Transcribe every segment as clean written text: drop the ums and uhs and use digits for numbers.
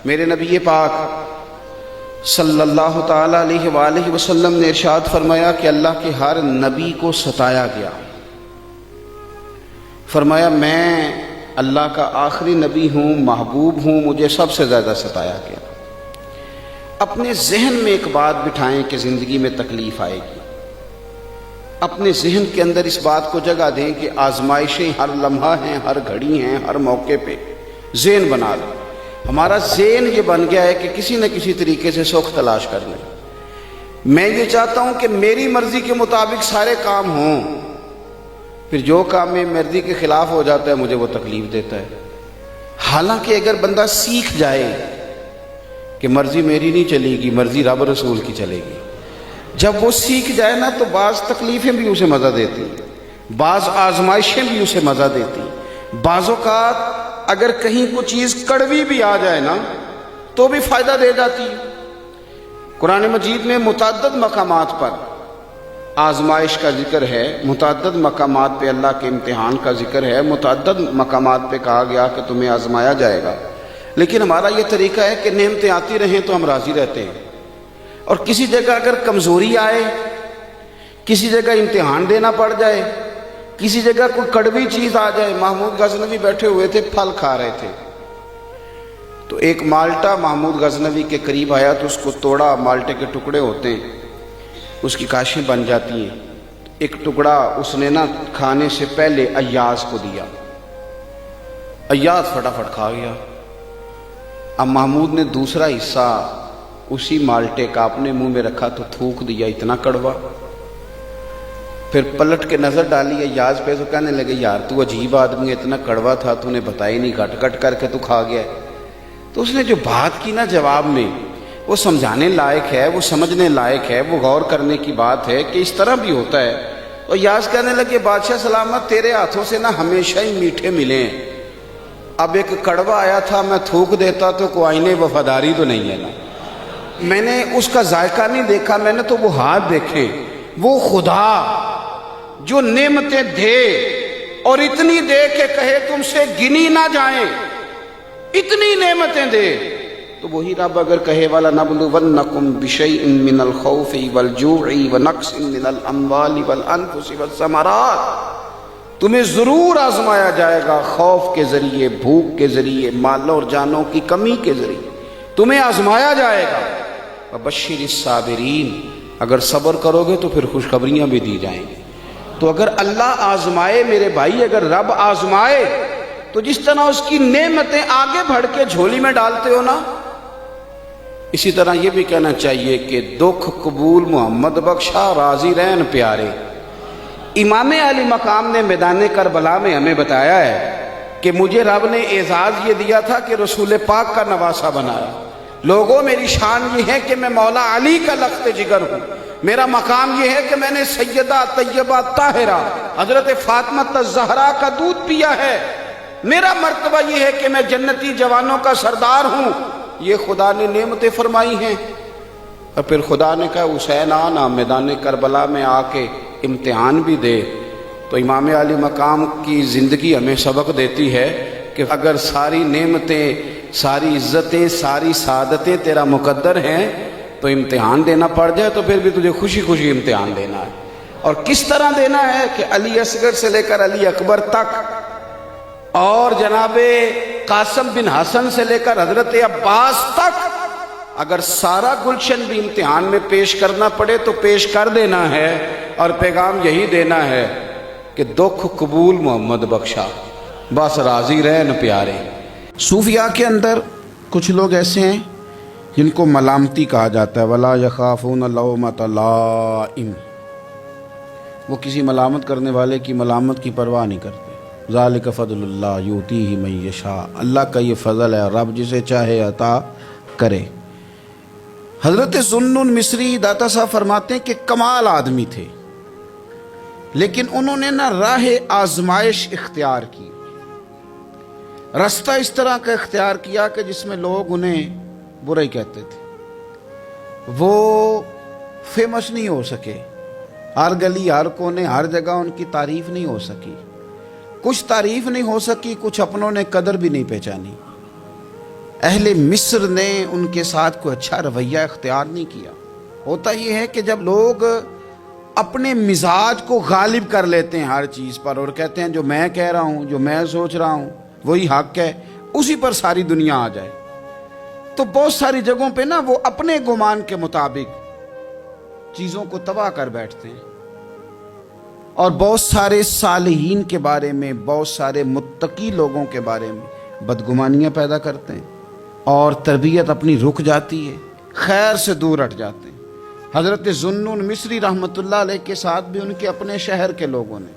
میرے نبی پاک صلی اللہ تعالی علیہ وآلہ وسلم نے ارشاد فرمایا کہ اللہ کے ہر نبی کو ستایا گیا۔ فرمایا میں اللہ کا آخری نبی ہوں، محبوب ہوں، مجھے سب سے زیادہ ستایا گیا۔ اپنے ذہن میں ایک بات بٹھائیں کہ زندگی میں تکلیف آئے گی، اپنے ذہن کے اندر اس بات کو جگہ دیں کہ آزمائشیں ہر لمحہ ہیں، ہر گھڑی ہیں، ہر موقع پہ ذہن بنا لیں۔ ہمارا ذہن یہ بن گیا ہے کہ کسی نہ کسی طریقے سے سکھ تلاش کر لیں۔ میں یہ چاہتا ہوں کہ میری مرضی کے مطابق سارے کام ہوں، پھر جو کام میں مرضی کے خلاف ہو جاتا ہے مجھے وہ تکلیف دیتا ہے۔ حالانکہ اگر بندہ سیکھ جائے کہ مرضی میری نہیں چلے گی، مرضی رب رسول کی چلے گی، جب وہ سیکھ جائے نا تو بعض تکلیفیں بھی اسے مزہ دیتی، بعض آزمائشیں بھی اسے مزہ دیتی۔ بعض اوقات اگر کہیں کوئی چیز کڑوی بھی آ جائے نا تو بھی فائدہ دے جاتی ہے۔ قرآن مجید میں متعدد مقامات پر آزمائش کا ذکر ہے، متعدد مقامات پہ اللہ کے امتحان کا ذکر ہے، متعدد مقامات پہ کہا گیا کہ تمہیں آزمایا جائے گا۔ لیکن ہمارا یہ طریقہ ہے کہ نعمتیں آتی رہیں تو ہم راضی رہتے ہیں، اور کسی جگہ اگر کمزوری آئے، کسی جگہ امتحان دینا پڑ جائے، کسی جگہ کوئی کڑوی چیز آ جائے۔ محمود غزنوی بیٹھے ہوئے تھے، پھل کھا رہے تھے، تو ایک مالٹا محمود غزنوی کے قریب آیا تو اس کو توڑا، مالٹے کے ٹکڑے ہوتے ہیں، اس کی کاشیں بن جاتی ہیں۔ ایک ٹکڑا اس نے نا کھانے سے پہلے ایاز کو دیا، ایاز فٹافٹ کھا گیا۔ اب محمود نے دوسرا حصہ اسی مالٹے کا اپنے منہ میں رکھا تو تھوک دیا، اتنا کڑوا۔ پھر پلٹ کے نظر ڈالی ایاز پہ تو کہنے لگے یار تو عجیب آدمی، اتنا کڑوا تھا تو نے بتایا نہیں، گھٹ گھٹ کر کے تو کھا گیا ہے۔ تو اس نے جو بات کی نا جواب میں، وہ سمجھانے لائق ہے، وہ سمجھنے لائق ہے، وہ غور کرنے کی بات ہے کہ اس طرح بھی ہوتا ہے۔ اور ایاز کہنے لگے بادشاہ سلامت، تیرے ہاتھوں سے نا ہمیشہ ہی میٹھے ملے ہیں، اب ایک کڑوا آیا تھا میں تھوک دیتا تو کوئی آئینے وفاداری تو نہیں ہے نا، میں نے اس کا ذائقہ نہیں دیکھا، میں نے تو وہ ہاتھ دیکھے۔ وہ خدا جو نعمتیں دے اور اتنی دے کہ کہے تم سے گنی نہ جائیں، اتنی نعمتیں دے، تو وہی رب اگر کہے وَلَنَبْلُوَنَّكُمْ بِشَيْءٍ مِّنَ الْخَوْفِ وَالْجُوعِ وَنَقْصٍ مِّنَ الْأَمْوَالِ وَالْأَنفُسِ وَالثَّمَرَاتِ، تمہیں ضرور آزمایا جائے گا، خوف کے ذریعے، بھوک کے ذریعے، مال اور جانوں کی کمی کے ذریعے تمہیں آزمایا جائے گا۔ وَبَشِّرِ الصَّابِرِينَ، اگر صبر کرو گے تو پھر خوشخبریاں بھی دی جائیں گی۔ تو اگر اللہ آزمائے میرے بھائی، اگر رب آزمائے تو جس طرح اس کی نعمتیں آگے بڑھ کے جھولی میں ڈالتے ہو نا، اسی طرح یہ بھی کہنا چاہیے کہ دکھ قبول محمد بخشا، راضی رہن پیارے۔ امام علی مقام نے میدان کربلا میں ہمیں بتایا ہے کہ مجھے رب نے اعزاز یہ دیا تھا کہ رسول پاک کا نواسہ بنایا۔ لوگوں میری شان یہ ہے کہ میں مولا علی کا لخت جگر ہوں، میرا مقام یہ ہے کہ میں نے سیدہ طیبہ طاہرہ حضرت فاطمہ الزہرا کا دودھ پیا ہے، میرا مرتبہ یہ ہے کہ میں جنتی جوانوں کا سردار ہوں۔ یہ خدا نے نعمتیں فرمائی ہیں۔ اور پھر خدا نے کہا حسین آنا میدان کربلا میں آ کے امتحان بھی دے۔ تو امام علی مقام کی زندگی ہمیں سبق دیتی ہے کہ اگر ساری نعمتیں، ساری عزتیں، ساری سعادتیں تیرا مقدر ہیں تو امتحان دینا پڑ جائے تو پھر بھی تجھے خوشی خوشی امتحان دینا ہے۔ اور کس طرح دینا ہے کہ علی اصغر سے لے کر علی اکبر تک، اور جناب قاسم بن حسن سے لے کر حضرت عباس تک، اگر سارا گلشن بھی امتحان میں پیش کرنا پڑے تو پیش کر دینا ہے، اور پیغام یہی دینا ہے کہ دکھ قبول محمد بخشا، بس راضی رہن پیارے۔ صوفیاء کے اندر کچھ لوگ ایسے ہیں جن کو ملامتی کہا جاتا ہے، وَلَا يَخَافُونَ لَوْمَةَ لَائِمٍ، وہ کسی ملامت کرنے والے کی ملامت کی پرواہ نہیں کرتے۔ ذَلِكَ فَضْلُ اللَّهِ يُؤْتِيهِ مَن يَشَاءُ، اللہ کا یہ فضل ہے، رب جسے چاہے عطا کرے۔ حضرت ذوالنون مصری داتا صاحب فرماتے ہیں کہ کمال آدمی تھے، لیکن انہوں نے نہ راہ آزمائش اختیار کی، رستہ اس طرح کا اختیار کیا کہ جس میں لوگ انہیں برا ہی کہتے تھے۔ وہ فیمس نہیں ہو سکے، ہر گلی، ہر کونے، ہر جگہ ان کی تعریف نہیں ہو سکی، کچھ تعریف نہیں ہو سکی، کچھ اپنوں نے قدر بھی نہیں پہچانی۔ اہل مصر نے ان کے ساتھ کوئی اچھا رویہ اختیار نہیں کیا۔ ہوتا یہ ہے کہ جب لوگ اپنے مزاج کو غالب کر لیتے ہیں ہر چیز پر اور کہتے ہیں جو میں کہہ رہا ہوں، جو میں سوچ رہا ہوں وہی حق ہے، اسی پر ساری دنیا آ جائے، تو بہت ساری جگہوں پہ نا وہ اپنے گمان کے مطابق چیزوں کو تباہ کر بیٹھتے ہیں، اور بہت سارے صالحین کے بارے میں، بہت سارے متقی لوگوں کے بارے میں بدگمانیاں پیدا کرتے ہیں، اور تربیت اپنی رک جاتی ہے، خیر سے دور ہٹ جاتے ہیں۔ حضرت ذوالنون مصری رحمۃ اللہ علیہ کے ساتھ بھی ان کے اپنے شہر کے لوگوں نے،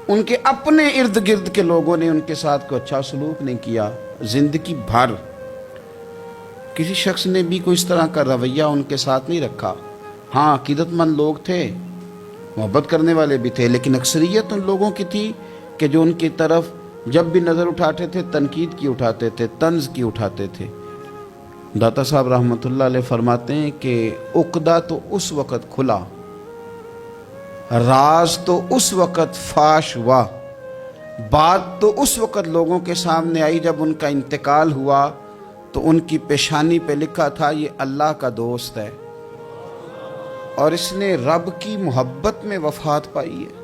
ان کے اپنے ارد گرد کے لوگوں نے ان کے ساتھ کوئی اچھا سلوک نہیں کیا۔ زندگی بھر کسی شخص نے بھی کوئی اس طرح کا رویہ ان کے ساتھ نہیں رکھا۔ ہاں عقیدت مند لوگ تھے، محبت کرنے والے بھی تھے، لیکن اکثریت ان لوگوں کی تھی کہ جو ان کی طرف جب بھی نظر اٹھاتے تھے تنقید کی اٹھاتے تھے، طنز کی اٹھاتے تھے۔ داتا صاحب رحمۃ اللہ علیہ فرماتے ہیں کہ عقدہ تو اس وقت کھلا، راز تو اس وقت فاش ہوا، بات تو اس وقت لوگوں کے سامنے آئی جب ان کا انتقال ہوا تو ان کی پیشانی پہ لکھا تھا یہ اللہ کا دوست ہے، اور اس نے رب کی محبت میں وفات پائی ہے۔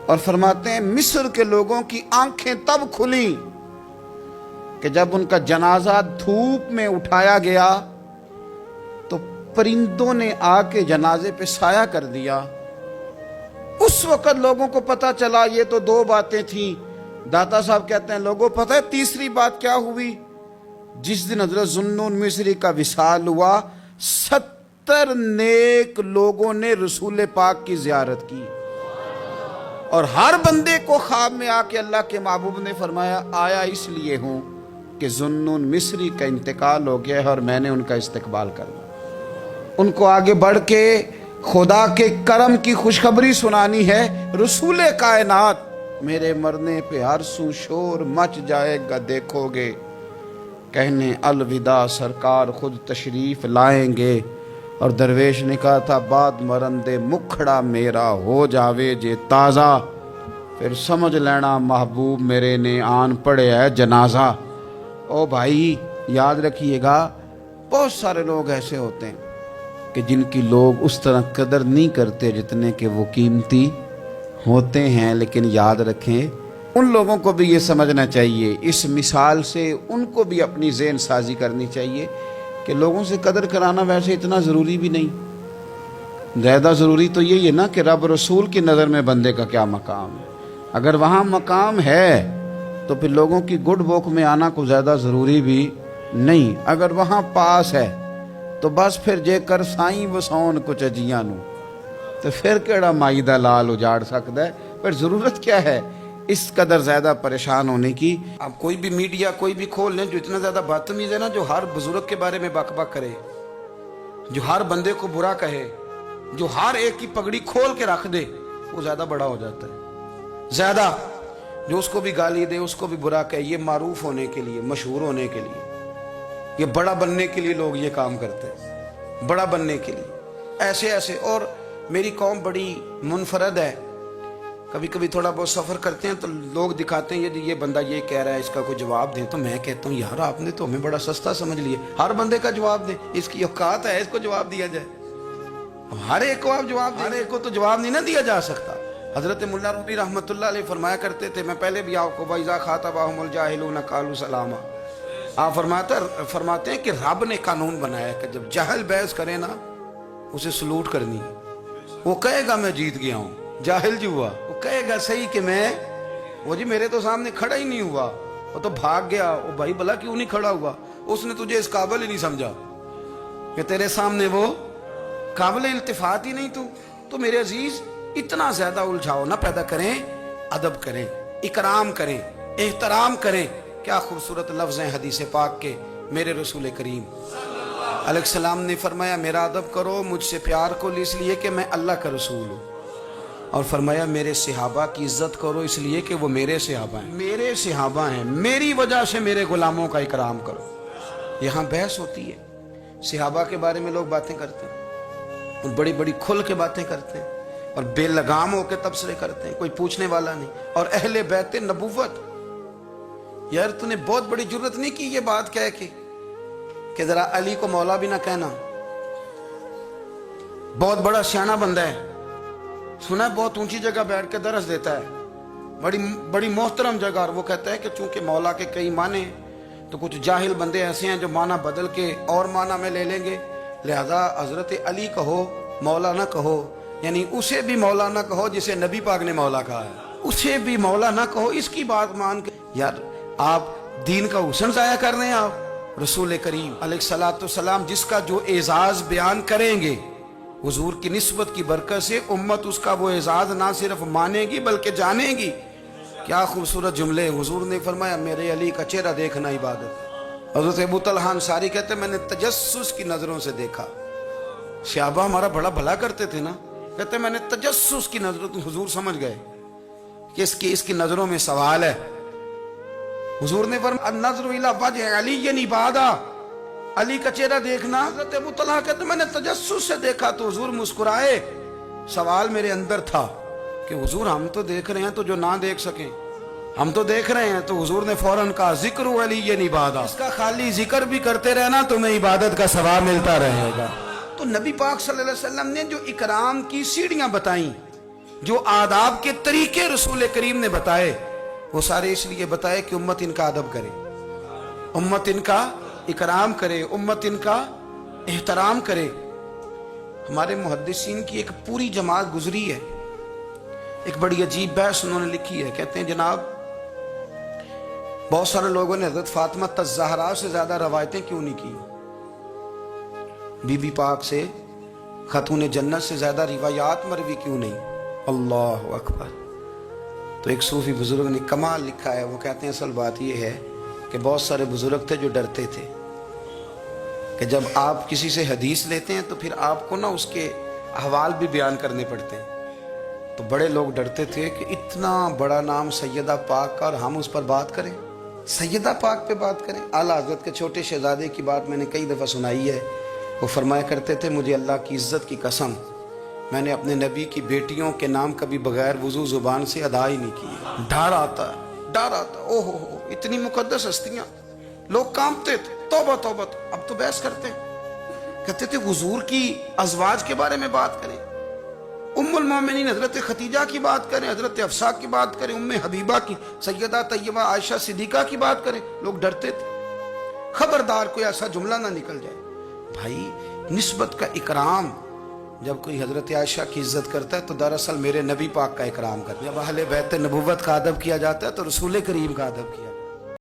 اور فرماتے ہیں مصر کے لوگوں کی آنکھیں تب کھلیں کہ جب ان کا جنازہ دھوپ میں اٹھایا گیا تو پرندوں نے آ کے جنازے پہ سایہ کر دیا۔ اس وقت لوگوں کو پتہ چلا یہ تو دو باتیں تھیں۔ داتا صاحب کہتے ہیں لوگوں پتہ ہے تیسری بات کیا ہوئی؟ جس دن حضرت ذوالنون مصری کا وصال ہوا 70 نیک لوگوں نے رسول پاک کی زیارت کی، اور ہر بندے کو خواب میں آ کے اللہ کے محبوب نے فرمایا آیا اس لیے ہوں کہ ذوالنون مصری کا انتقال ہو گیا ہے اور میں نے ان کا استقبال کرنا، ان کو آگے بڑھ کے خدا کے کرم کی خوشخبری سنانی ہے۔ رسول کائنات میرے مرنے پہ ہر سو شور مچ جائے گا دیکھو گے، کہنے الوداع سرکار خود تشریف لائیں گے۔ اور درویش نے کہا تھا بعد مرندے مکھڑا میرا ہو جاوے جے تازہ، پھر سمجھ لینا محبوب میرے نے آن پڑے ہے جنازہ۔ او بھائی یاد رکھیے گا بہت سارے لوگ ایسے ہوتے ہیں کہ جن کی لوگ اس طرح قدر نہیں کرتے جتنے کہ وہ قیمتی ہوتے ہیں، لیکن یاد رکھیں ان لوگوں کو بھی یہ سمجھنا چاہیے، اس مثال سے ان کو بھی اپنی ذہن سازی کرنی چاہیے کہ لوگوں سے قدر کرانا ویسے اتنا ضروری بھی نہیں، زیادہ ضروری تو یہی ہے نا کہ رب رسول کی نظر میں بندے کا کیا مقام ہے۔ اگر وہاں مقام ہے تو پھر لوگوں کی گڈ بک میں آنا کو زیادہ ضروری بھی نہیں، اگر وہاں پاس ہے تو بس پھر جے کر سائیں وسون کچھ اجیاں نو تو پھر کیڑا مائی دا لال اجاڑ سکتا ہے، پھر ضرورت کیا ہے اس قدر زیادہ پریشان ہونے کی۔ اب کوئی بھی میڈیا کوئی بھی کھول لیں جو اتنا زیادہ بدتمیز ہے نا، جو ہر بزرگ کے بارے میں بک بک کرے، جو ہر بندے کو برا کہے، جو ہر ایک کی پگڑی کھول کے رکھ دے، وہ زیادہ بڑا ہو جاتا ہے۔ زیادہ جو اس کو بھی گالی دے، اس کو بھی برا کہے، یہ معروف ہونے کے لیے، مشہور ہونے کے لیے، یہ بڑا بننے کے لیے لوگ یہ کام کرتے ہیں، بڑا بننے کے لیے ایسے ایسے۔ اور میری قوم بڑی منفرد ہے، کبھی کبھی تھوڑا بہت سفر کرتے ہیں تو لوگ دکھاتے ہیں یہ بندہ یہ کہہ رہا ہے، اس کا کوئی جواب دیں، تو میں کہتا ہوں یار آپ نے تو ہمیں بڑا سستا سمجھ لیا، ہر بندے کا جواب دیں، اس کی اوقات ہے اس کو جواب دیا جائے، ہر ایک کو آپ جواب دیں، ہر ایک کو تو جواب نہیں نہ دیا جا سکتا۔ حضرت ملا رومی رحمۃ اللہ علیہ فرمایا کرتے تھے، میں پہلے بھی آپ کو وَإِذَا خَاطَبَهُمُ الْجَاهِلُونَ قَالُوا سَلَامًا، آپ فرماتے ہیں کہ رب نے قانون بنایا کہ جب جاہل بحث کرے نا اسے سلوٹ کرنی، وہ کہے گا میں جیت گیا ہوں، جاہل جو ہوا وہ کہے گا صحیح کہ میں، وہ جی میرے تو سامنے کھڑا ہی نہیں ہوا، وہ تو بھاگ گیا، وہ بھائی بھلا کیوں نہیں کھڑا ہوا، اس نے تجھے اس قابل ہی نہیں سمجھا کہ تیرے سامنے وہ قابل التفات ہی نہیں۔ تو میرے عزیز اتنا زیادہ الجھاؤ نہ پیدا کریں، ادب کریں، اکرام کریں، احترام کریں۔ کیا خوبصورت لفظ ہیں حدیث پاک کے، میرے رسول کریم علیہ السلام نے فرمایا میرا ادب کرو مجھ سے پیار کو اس لیے کہ میں اللہ کا رسول ہوں، اور فرمایا میرے صحابہ کی عزت کرو اس لیے کہ وہ میرے صحابہ ہیں، میرے صحابہ ہیں، میری وجہ سے میرے غلاموں کا اکرام کرو۔ یہاں بحث ہوتی ہے، صحابہ کے بارے میں لوگ باتیں کرتے ہیں اور بڑی بڑی کھل کے باتیں کرتے ہیں اور بے لگام ہو کے تبصرے کرتے ہیں، کوئی پوچھنے والا نہیں۔ اور اہل بیت نبوت یار تو نے بہت بڑی جرت نہیں کی یہ بات کہہ کے کہ ذرا علی کو مولا بھی نہ کہنا. بہت بڑا سیانہ بندہ ہے, سنا ہے بہت اونچی جگہ بیٹھ کے درس دیتا ہے, بڑی محترم جگہ, اور وہ کہتا ہے کہ چونکہ مولا کے کئی معنی تو کچھ جاہل بندے ایسے ہیں جو معنی بدل کے اور معنی میں لے لیں گے, لہذا حضرت علی کہو مولا نہ کہو, یعنی اسے بھی مولا نہ کہو جسے نبی پاک نے مولا کہا ہے, اسے بھی مولا نہ کہو, اس کی بات مان کے. یار آپ دین کا حسن ضائع کر رہے ہیں. آپ رسول کریم علیہ الصلوۃ والسلام جس کا جو اعزاز بیان کریں گے حضور کی نسبت کی برکت سے, امت اس کا وہ اعزاز نہ صرف مانے گی بلکہ جانے گی. کیا خوبصورت جملے. حضور نے فرمایا میرے علی کا چہرہ دیکھنا عبادت. حضرت ابو طلحہ انصاری کہتے میں نے تجسس کی نظروں سے دیکھا. صحابہ ہمارا بڑا بھلا کرتے تھے نا, کہتے میں نے تجسس کی نظروں, حضور سمجھ گئے کہ اس کی نظروں میں سوال ہے. حضور نے فرمایا النظر الی وجہ علی عبادہ, علی کا چہرہ دیکھنا. حضرت ابو طلحہ کہتے میں نے تجسس سے دیکھا تو حضور مسکرائے. سوال میرے اندر تھا کہ حضور ہم تو دیکھ رہے ہیں تو جو نہ دیکھ سکیں, ہم تو دیکھ رہے ہیں. تو حضور نے فوراً کہا ذکر علی عبادہ, اس کا خالی ذکر بھی کرتے رہنا تمہیں عبادت کا ثواب ملتا رہے گا. تو نبی پاک صلی اللہ علیہ وسلم نے جو اکرام کی سیڑھیاں بتائیں, جو آداب کے طریقے رسول کریم نے بتائے, وہ سارے اس لیے بتائے کہ امت ان کا ادب کرے, امت ان کا اکرام کرے, امت ان کا احترام کرے. ہمارے محدثین کی ایک پوری جماعت گزری ہے, ایک بڑی عجیب بحث انہوں نے لکھی ہے. کہتے ہیں جناب بہت سارے لوگوں نے حضرت فاطمہ الزہرا سے زیادہ روایتیں کیوں نہیں کی, بی بی پاک سے, خاتون جنت سے زیادہ روایات مروی کیوں نہیں. اللہ اکبر. تو ایک صوفی بزرگ نے کمال لکھا ہے, وہ کہتے ہیں اصل بات یہ ہے کہ بہت سارے بزرگ تھے جو ڈرتے تھے کہ جب آپ کسی سے حدیث لیتے ہیں تو پھر آپ کو نا اس کے احوال بھی بیان کرنے پڑتے ہیں. تو بڑے لوگ ڈرتے تھے کہ اتنا بڑا نام سیدہ پاک کا اور ہم اس پر بات کریں, سیدہ پاک پہ بات کریں. اعلیٰ حضرت کے چھوٹے شہزادے کی بات میں نے کئی دفعہ سنائی ہے. وہ فرمایا کرتے تھے مجھے اللہ کی عزت کی قسم میں نے اپنے نبی کی بیٹیوں کے نام کبھی بغیر وضو زبان سے ادا ہی نہیں کی. ڈر آتا, ڈر آتا. او ہو اتنی مقدس ہستیاں, لوگ کانپتے تھے. توبہ توبہ. اب تو بحث کرتے ہیں, کہتے تھے حضور کی ازواج کے بارے میں بات کریں, ام المومنین حضرت خدیجہ کی بات کریں, حضرت حفصہ کی بات کریں, ام حبیبہ کی, سیدہ طیبہ عائشہ صدیقہ کی بات کریں. لوگ ڈرتے تھے, خبردار کوئی ایسا جملہ نہ نکل جائے. بھائی نسبت کا اکرام, جب کوئی حضرت عائشہ کی عزت کرتا ہے تو دراصل میرے نبی پاک کا اکرام کرتا ہے. جب اہل بیت نبوت کا ادب کیا جاتا ہے تو رسول کریم کا ادب کیا جاتا ہے.